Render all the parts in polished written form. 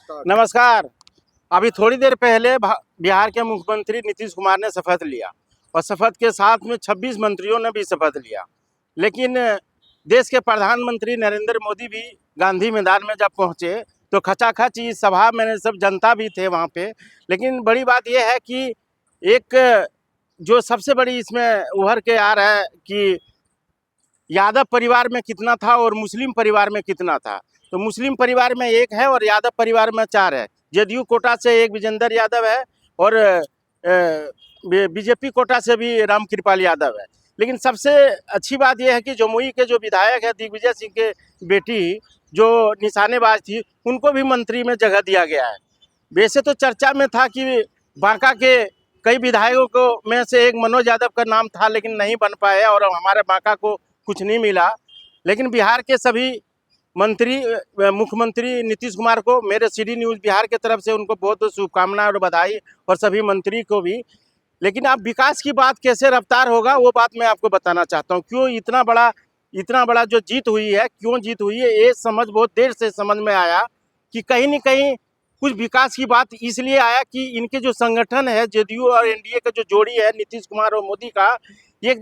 नमस्कार। अभी थोड़ी देर पहले बिहार के मुख्यमंत्री नीतीश कुमार ने शपथ लिया और शपथ के साथ में 26 मंत्रियों ने भी शपथ लिया। लेकिन देश के प्रधानमंत्री नरेंद्र मोदी भी गांधी मैदान में जब पहुंचे तो खचाखच इस सभा में सब जनता भी थे वहां पे। लेकिन बड़ी बात यह है कि एक जो सबसे बड़ी इसमें उभर के आ रहा है कि यादव परिवार में कितना था और मुस्लिम परिवार में कितना था। तो मुस्लिम परिवार में 1 है और यादव परिवार में 4 है। जदयू कोटा से एक विजेंद्र यादव है और बीजेपी कोटा से भी रामकृपाल यादव है। लेकिन सबसे अच्छी बात यह है कि जमुई के जो विधायक है दिग्विजय सिंह के बेटी जो निशानेबाज थी, उनको भी मंत्री में जगह दिया गया है। वैसे तो चर्चा में था कि बांका के कई विधायकों को में से एक मनोज यादव का नाम था, लेकिन नहीं बन पाए और हमारे बांका को कुछ नहीं मिला। लेकिन बिहार के सभी मंत्री मुख्यमंत्री नीतीश कुमार को मेरे सीडी न्यूज़ बिहार के तरफ से उनको बहुत शुभकामनाएं और बधाई, और सभी मंत्री को भी। लेकिन अब विकास की बात कैसे रफ्तार होगा वो बात मैं आपको बताना चाहता हूँ। क्यों इतना बड़ा जो जीत हुई है, क्यों जीत हुई है, ये समझ बहुत देर से समझ में आया कि कहीं न कहीं कुछ विकास की बात इसलिए आया कि इनके जो संगठन है जदयू और एनडीए का जो जोड़ी है नीतीश कुमार और मोदी का, ये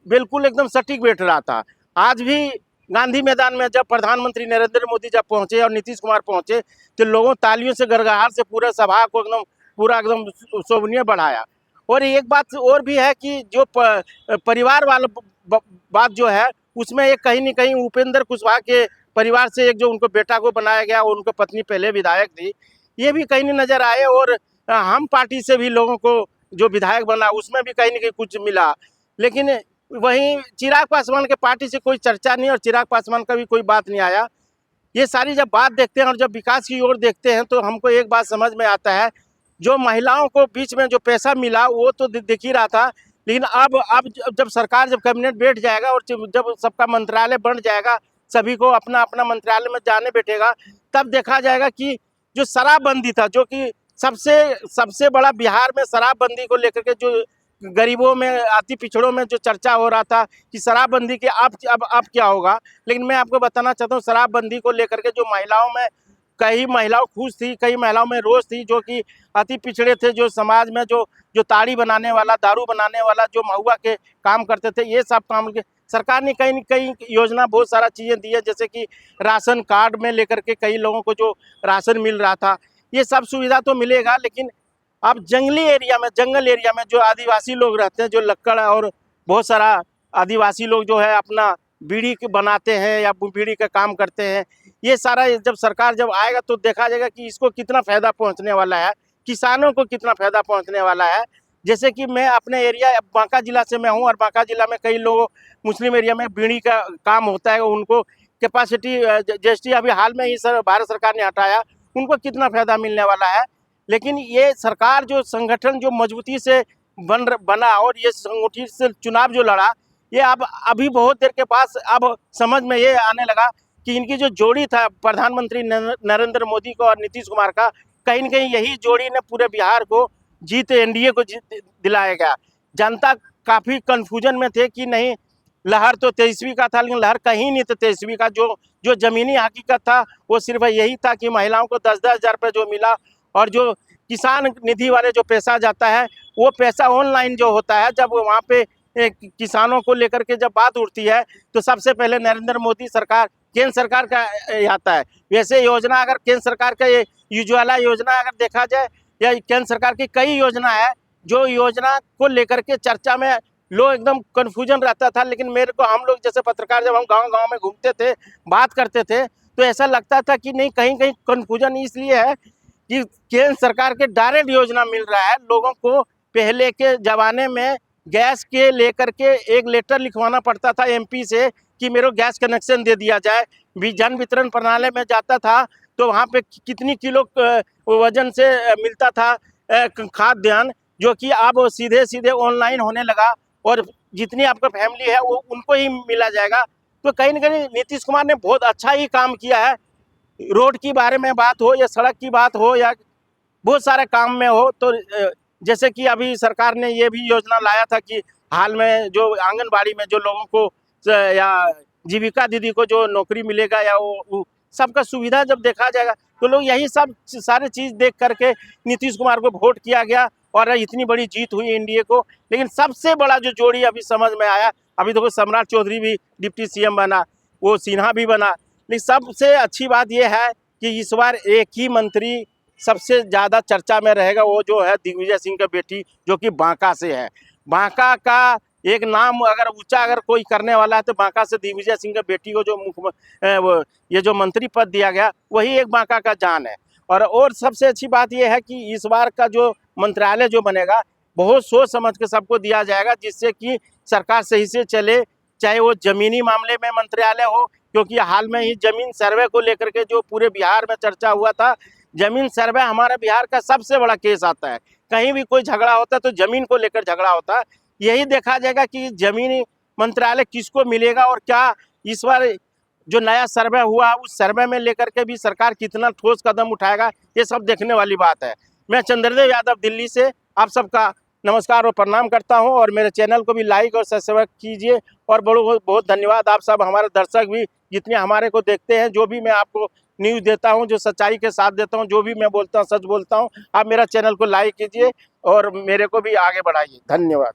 बिल्कुल एकदम सटीक बैठ रहा था। आज भी गांधी मैदान में जब प्रधानमंत्री नरेंद्र मोदी जब पहुंचे और नीतीश कुमार पहुंचे तो लोगों तालियों से गड़गड़ाहट से पूरे सभा को एकदम शोभनीय बढ़ाया। और एक बात और भी है कि जो परिवार वाला बात जो है उसमें एक कहीं न कहीं उपेंद्र कुशवाहा के परिवार से एक जो उनको बेटा को बनाया गया और उनको पत्नी पहले विधायक थी, ये भी कहीं नहीं नजर आए। और हम पार्टी से भी लोगों को जो विधायक बना उसमें भी कहीं न कहीं कुछ मिला। लेकिन वहीं चिराग पासवान के पार्टी से कोई चर्चा नहीं और चिराग पासवान का भी कोई बात नहीं आया। ये सारी जब बात देखते हैं और जब विकास की ओर देखते हैं तो हमको एक बात समझ में आता है, जो महिलाओं को बीच में जो पैसा मिला वो तो दिख ही रहा था। लेकिन अब जब सरकार जब कैबिनेट बैठ जाएगा और जब सबका मंत्रालय बन जाएगा, सभी को अपना अपना मंत्रालय में जाने बैठेगा, तब देखा जाएगा कि जो शराबबंदी था, जो कि सबसे बड़ा बिहार में शराबबंदी को लेकर के जो गरीबों में अति पिछड़ों में जो चर्चा हो रहा था कि शराबबंदी के अब क्या होगा। लेकिन मैं आपको बताना चाहता हूँ शराबबंदी को लेकर के जो महिलाओं में कई महिलाओं खुश थी, कई महिलाओं में रोष थी, जो कि अति पिछड़े थे, जो समाज में जो ताड़ी बनाने वाला, दारू बनाने वाला, जो महुआ के काम करते थे, ये सब काम के सरकार ने कहीं न कहीं योजना बहुत सारा चीज़ें दी है। जैसे कि राशन कार्ड में लेकर के कई लोगों को जो राशन मिल रहा था, ये सब सुविधा तो मिलेगा। लेकिन अब जंगल एरिया में जो आदिवासी लोग रहते हैं, जो लक्कड़ और बहुत सारा आदिवासी लोग जो है अपना बीड़ी बनाते हैं या बीड़ी का काम करते हैं, ये सारा जब सरकार जब आएगा तो देखा जाएगा कि इसको कितना फ़ायदा पहुंचने वाला है, किसानों को कितना फ़ायदा पहुंचने वाला है। जैसे कि मैं अपने एरिया बांका जिला से मैं हूँ और बांका जिला में कई लोगों मुस्लिम एरिया में बीड़ी का काम होता है, उनको कैपेसिटी जीएसटी अभी हाल में ही भारत सरकार ने हटाया, उनको कितना फ़ायदा मिलने वाला है। लेकिन ये सरकार जो संगठन जो मजबूती से बना और ये संगठित से चुनाव जो लड़ा, ये अब अभी बहुत देर के बाद अब समझ में ये आने लगा कि इनकी जो जोड़ी था प्रधानमंत्री नरेंद्र मोदी को और नीतीश कुमार का, कहीं न कहीं यही जोड़ी ने पूरे बिहार को जीत एनडीए को जीत दिलाया गया। जनता काफ़ी कन्फ्यूजन में थे कि नहीं, लहर तो तेजस्वी का था, लेकिन लहर कहीं नहीं था तेजस्वी का। जो ज़मीनी हकीकत था वो सिर्फ यही था कि महिलाओं को 10-10 हज़ार रुपये जो मिला, और जो किसान निधि वाले जो पैसा जाता है वो पैसा ऑनलाइन जो होता है, जब वहाँ पे किसानों को लेकर के जब बात उठती है तो सबसे पहले नरेंद्र मोदी सरकार, केंद्र सरकार का आता है। वैसे योजना अगर केंद्र सरकार का ये उज्ज्वला योजना अगर देखा जाए, या केंद्र सरकार की कई योजना है, जो योजना को लेकर के चर्चा में लोग एकदम कन्फ्यूजन रहता था। लेकिन मेरे को, हम लोग जैसे पत्रकार जब हम गाँव में घूमते थे, बात करते थे, तो ऐसा लगता था कि नहीं, कहीं कन्फ्यूजन इसलिए है कि केंद्र सरकार के डायरेक्ट योजना मिल रहा है लोगों को। पहले के ज़माने में गैस के लेकर के एक लेटर लिखवाना पड़ता था एमपी से कि मेरे को गैस कनेक्शन दे दिया जाए। जन वितरण प्रणाली में जाता था तो वहाँ पे कितनी किलो वजन से मिलता था खाद्यान्न, जो कि अब सीधे ऑनलाइन होने लगा और जितनी आपका फैमिली है वो उनको ही मिला जाएगा। तो कहीं न कहीं नीतीश कुमार ने बहुत अच्छा ही काम किया है। रोड की बारे में बात हो या सड़क की बात हो या बहुत सारे काम में हो, तो जैसे कि अभी सरकार ने ये भी योजना लाया था कि हाल में जो आंगनबाड़ी में जो लोगों को या जीविका दीदी को जो नौकरी मिलेगा या वो सबका सुविधा जब देखा जाएगा तो लोग यही सब सारे चीज़ देख करके नीतीश कुमार को वोट किया गया और इतनी बड़ी जीत हुई एनडीए को। लेकिन सबसे बड़ा जो जोड़ी अभी समझ में आया, अभी देखो सम्राट चौधरी भी डिप्टी सीएम बना, वो सिन्हा भी बना, लेकिन सबसे अच्छी बात यह है कि इस बार एक ही मंत्री सबसे ज़्यादा चर्चा में रहेगा, वो जो है दिग्विजय सिंह का बेटी, जो कि बांका से है। बांका का एक नाम अगर ऊंचा अगर कोई करने वाला है तो बांका से दिग्विजय सिंह के बेटी को जो ये जो मंत्री पद दिया गया, वही एक बांका का जान है। और सबसे अच्छी बात यह है कि इस बार का जो मंत्रालय जो बनेगा, बहुत सोच समझ के सबको दिया जाएगा, जिससे कि सरकार सही से चले, चाहे वो जमीनी मामले में मंत्रालय हो, क्योंकि हाल में ही जमीन सर्वे को लेकर के जो पूरे बिहार में चर्चा हुआ था, जमीन सर्वे हमारे बिहार का सबसे बड़ा केस आता है। कहीं भी कोई झगड़ा होता है तो जमीन को लेकर झगड़ा होता है। यही देखा जाएगा कि जमीनी मंत्रालय किसको मिलेगा और क्या इस बार जो नया सर्वे हुआ उस सर्वे में लेकर के भी सरकार कितना ठोस कदम उठाएगा, ये सब देखने वाली बात है। मैं चंद्रदेव यादव दिल्ली से आप सबका नमस्कार और प्रणाम करता हूं, और मेरे चैनल को भी लाइक और सब्सक्राइब कीजिए। और बहुत बहुत धन्यवाद आप सब हमारे दर्शक भी जितने हमारे को देखते हैं। जो भी मैं आपको न्यूज़ देता हूं, जो सच्चाई के साथ देता हूं, जो भी मैं बोलता हूं सच बोलता हूं, आप मेरा चैनल को लाइक कीजिए और मेरे को भी आगे बढ़ाइए। धन्यवाद।